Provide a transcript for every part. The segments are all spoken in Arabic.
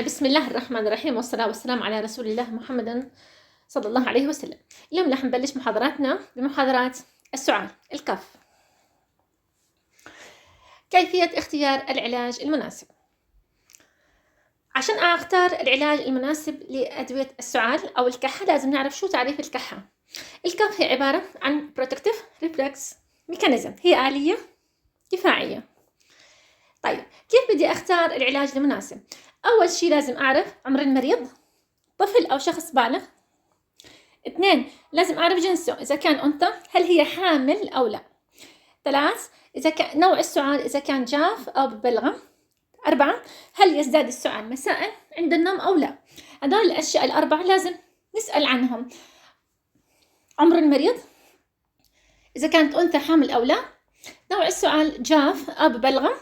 بسم الله الرحمن الرحيم، والصلاة والسلام على رسول الله محمد صلى الله عليه وسلم. اليوم رح نبلش محاضراتنا بمحاضرات السعال الكف. كيفية اختيار العلاج المناسب. عشان اختار العلاج المناسب لأدوية السعال او الكحة لازم نعرف شو تعريف الكحة. الكف هي عبارة عن protective reflex mechanism، هي آلية دفاعية. طيب كيف بدي اختار العلاج المناسب؟ اول شيء لازم اعرف عمر المريض، طفل او شخص بالغ. 2 لازم اعرف جنسه، اذا كان انثى هل هي حامل او لا. 3 اذا كان نوع السعال، اذا كان جاف او ببلغم. 4 هل يزداد السعال مساء عند النوم او لا. هذول الاشياء الاربعه لازم نسال عنهم. عمر المريض، اذا كانت انثى حامل او لا، نوع السعال جاف او ببلغم،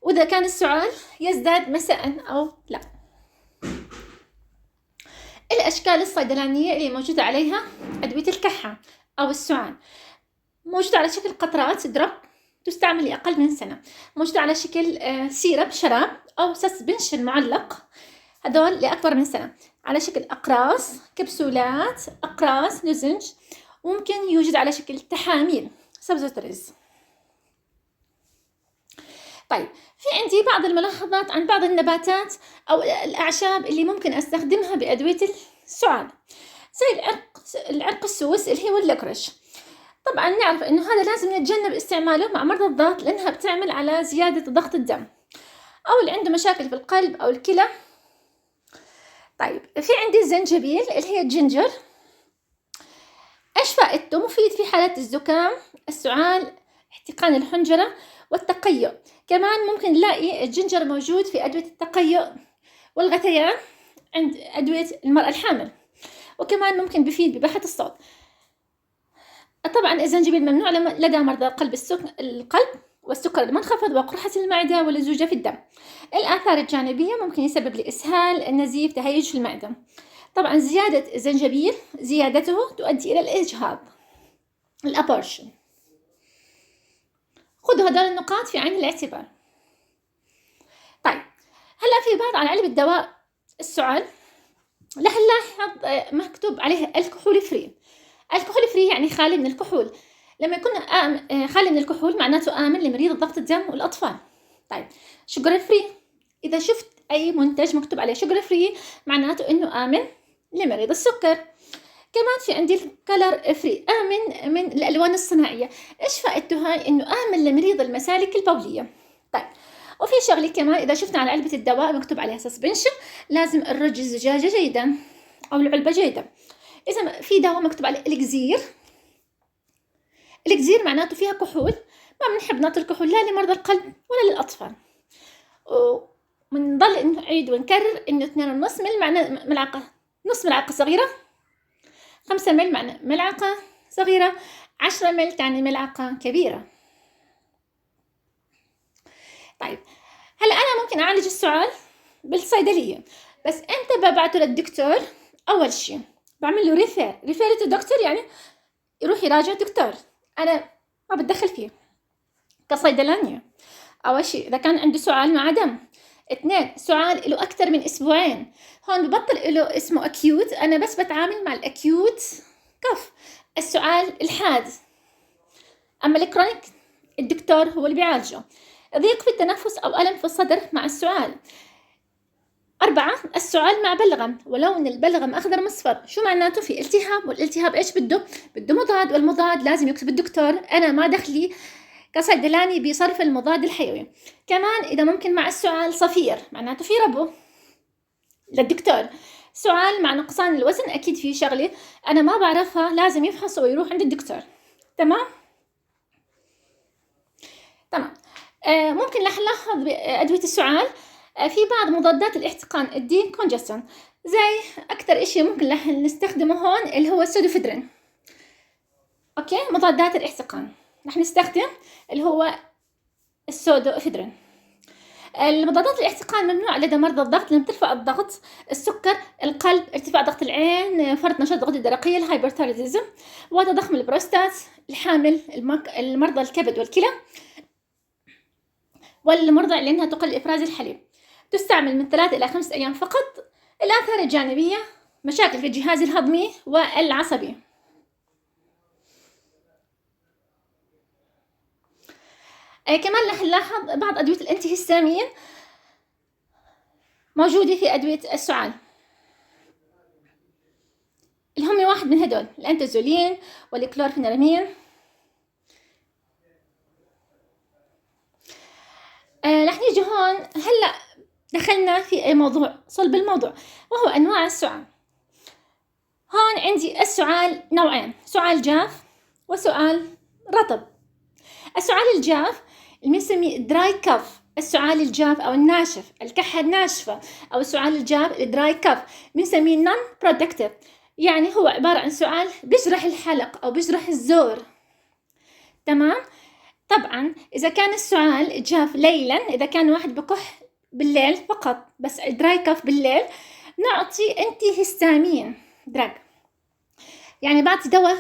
واذا كان السعال يزداد مساء او لا. الاشكال الصيدلانيه اللي موجوده عليها ادويه الكحه او السعال، موجوده على شكل قطرات دروب تستعمل لاقل من سنه، موجوده على شكل سيرب شراب او سسبنشن معلق، هذول لاكبر من سنه، على شكل اقراص، كبسولات، اقراص لزنج، وممكن يوجد على شكل تحاميل سبزوتريز. طيب في عندي بعض الملاحظات عن بعض النباتات أو الأعشاب اللي ممكن أستخدمها بأدوية السعال، زي العرق السوس اللي هو الليكريش. طبعا نعرف إنه هذا لازم نتجنب استعماله مع مرضى الضغط، لأنها بتعمل على زيادة ضغط الدم، أو اللي عنده مشاكل في القلب أو الكلى. طيب في عندي الزنجبيل اللي هي الجنجر. إيش فائدته؟ مفيد في حالة الزكام، السعال، احتقان الحنجرة والتقيؤ. كمان ممكن نلاقي الجنجر موجود في أدوية التقيؤ والغثيان عند أدوية المرأة الحامل، وكمان ممكن بفيد بباحة الصوت. طبعا الزنجبيل ممنوع لدى مرضى القلب والسكر المنخفض وقرحة المعدة واللزوجة في الدم. الآثار الجانبية ممكن يسبب لإسهال، النزيف، تهيج في المعدة. طبعا زيادة الزنجبيل زيادته تؤدي إلى الإجهاض، الأبورشن. خذوا هذول النقاط في عين الاعتبار. طيب هلا في بعض على علبة دواء السعال رح نلاحظ مكتوب عليه الكحول فري. الكحول فري يعني خالي من الكحول. لما يكون خالي من الكحول معناته آمن لمريض ضغط الدم والأطفال. طيب شوجر فري، إذا شفت أي منتج مكتوب عليه شوجر فري معناته إنه آمن لمريض السكر. كمان في عندي الكلر فري، آمن من الألوان الصناعية. إيش فائدته هاي؟ إنه آمن لمريض المسالك البولية. طيب وفي شغلة كمان، إذا شفنا على علبة الدواء مكتوب عليها سسبنشن، لازم نرج الزجاجة جيدا أو العلبة جيدا. إذا في دواء مكتوب عليه إلكزير، إلكزير معناته فيها كحول، ما بنحب نعطي الكحول لا لمرضى القلب ولا للأطفال. ومنضل نعيد ونكرر إنه 2.5 ملعقة، نص ملعقة صغيرة، 5 مل ملعقة صغيرة، 10 مل تعني ملعقة كبيرة. طيب هلا أنا ممكن أعالج السعال بالصيدلية، بس أنت ببعته للدكتور. أول شيء بعمل له ريفير الدكتور، يعني يروح يراجع دكتور، أنا ما بتدخل فيه كصيدلانية. أول شيء إذا كان عنده سعال مع دم. 2 سعال له أكثر من أسبوعين، هون ببطل له اسمه أكيوت، أنا بس بتعامل مع الأكيوت كف السعال الحاد. أما الكرونيك الدكتور هو اللي بيعالجه. ضيق في التنفس أو ألم في الصدر مع السعال. 4 السعال مع بلغم ولون البلغم أخضر مصفر. شو معناته؟ في التهاب، والالتهاب إيش بده مضاد، والمضاد لازم يكتب الدكتور، أنا ما دخلي كصيدلاني بصرف المضاد الحيوي. كمان إذا ممكن مع السعال صفير معناته في ربو للدكتور. سعال مع نقصان الوزن أكيد في شغلة أنا ما بعرفها، لازم يفحص ويروح عند الدكتور. تمام. ممكن نلاحظ بأدوية السعال في بعض مضادات الاحتقان، الدي كونجستون، زي أكثر إشي ممكن نستخدمه هون اللي هو السودوفيدرين. أوكي، مضادات الاحتقان رح نستخدم اللي هو السودوفيدرين. المضادات الاحتقان ممنوع لدى مرضى الضغط لأن بترفع الضغط، السكر، القلب، ارتفاع ضغط العين، فرط نشاط الغدة الدرقية، الهايبرثايروديزم، وتضخم البروستات، الحامل، المرضى الكبد والكلى، والمرضى لأنها تقلل إفراز الحليب. تستعمل من 3 إلى 5 أيام فقط. الآثار الجانبية: مشاكل في الجهاز الهضمي والعصبي. كمان رح نلاحظ بعض أدوية الأنتيهستامين موجودة في أدوية السعال، اللي هم واحد من هدول: الأنتازولين والكلورفينرامين. رح نيجي هون هلأ دخلنا في أي موضوع صلب الموضوع، وهو أنواع السعال. هون عندي السعال نوعين: سعال جاف وسعال رطب. السعال الجاف اللي بنسميه دراي كف، السعال الجاف أو الناشف، الكحة الناشفة، أو السعال الجاف الدراي كف بنسميه نون برودكتيف، يعني هو عبارة عن سعال بيجرح الحلق أو بيجرح الزور. تمام؟ طبعا إذا كان السعال جاف ليلا، إذا كان واحد بكح بالليل فقط بس دراي كف بالليل، نعطي انتي هستامين دراج، يعني بعطي دواء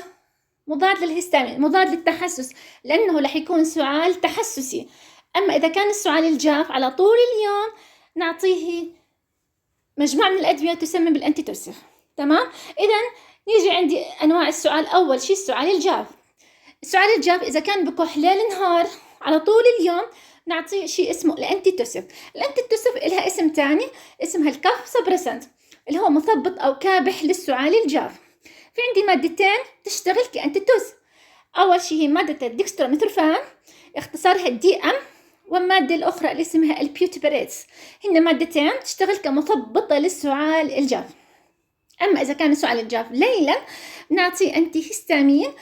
مضاد للهستامين، مضاد للتحسس، لأنه رح يكون سعال تحسسي. أما إذا كان السعال الجاف على طول اليوم، نعطيه مجموعة من الأدوية تسمى بالأنتيتوسيف. تمام؟ إذا نيجي عندي أنواع السعال. أول شيء السعال الجاف. السعال الجاف إذا كان بكح ليل نهار على طول اليوم، نعطيه شيء اسمه الأنتيتوسيف. الأنتيتوسيف إلها اسم تاني، اسمها الكف سبرسنت، اللي هو مثبط أو كابح للسعال الجاف. في عندي مادتين تشتغل كأنتيتوسيف. أول شيء هي مادة الديكستروميثورفان، اختصارها DM، والمادة الأخرى اللي اسمها البيوتيبريتس. هن مادتين تشتغل كمثبطة للسعال الجاف. أما إذا كان السعال الجاف ليلا، نعطي أنتي هستامين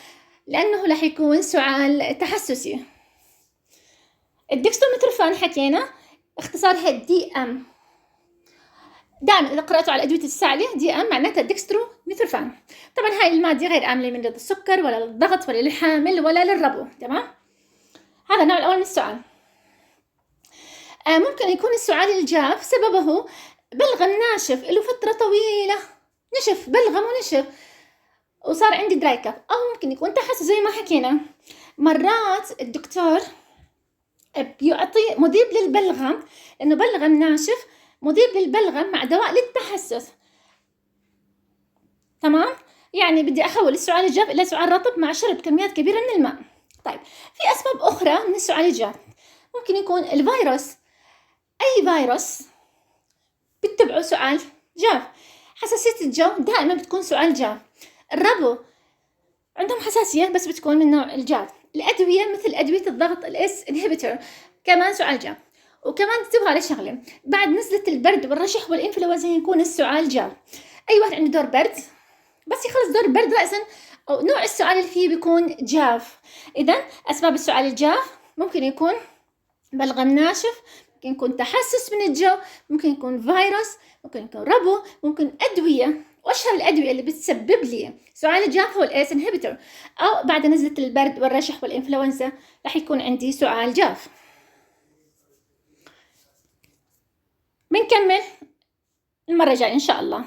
لأنه رح يكون سعال تحسسي. الديكستروميثورفان حكينا اختصارها DM. دائما إذا قرأتوا على أدوية السعلة DM معناتها ديكستروميثورفان. طبعا هاي المادة غير آمنة من السكر ولا للضغط ولا للحامل ولا للربو. تمام؟ هذا النوع الأول من السعال. ممكن يكون السعال الجاف سببه بلغم ناشف له فترة طويلة، نشف، بلغم ونشف وصار عندي دراي كف، أو ممكن يكون تحسس زي ما حكينا. مرات الدكتور بيعطي مذيب للبلغم، لأنه بلغم ناشف، مذيب للبلغم مع دواء للتحسس. تمام؟ يعني بدي أحول السعال الجاف إلى سعال رطب مع شرب كميات كبيرة من الماء. طيب، في أسباب أخرى من السعال الجاف. ممكن يكون الفيروس، أي فيروس بتبعه سعال جاف. حساسية الجو دائما بتكون سعال جاف. الربو عندهم حساسية بس بتكون من نوع الجاف. الأدوية مثل أدوية الضغط الإس إنهبيتور كمان سعال جاف. وكمان انتبهوا على شغلة، بعد نزلة البرد والرشح والإنفلونزا يكون السعال جاف. أي واحد عنده دور برد بس يخلص دور برد رأسا أو نوع السعال اللي فيه بيكون جاف. إذن أسباب السعال الجاف ممكن يكون بلغم ناشف، ممكن يكون تحسس من الجو، ممكن يكون فيروس، ممكن يكون ربو، ممكن أدوية. وأشهر الأدوية اللي بتسبب لي سعال الجاف هو الإيس إنهبيتور، أو بعد نزلة البرد والرشح والإنفلونزا رح يكون عندي سعال جاف. بنكمل المرة الجاية إن شاء الله.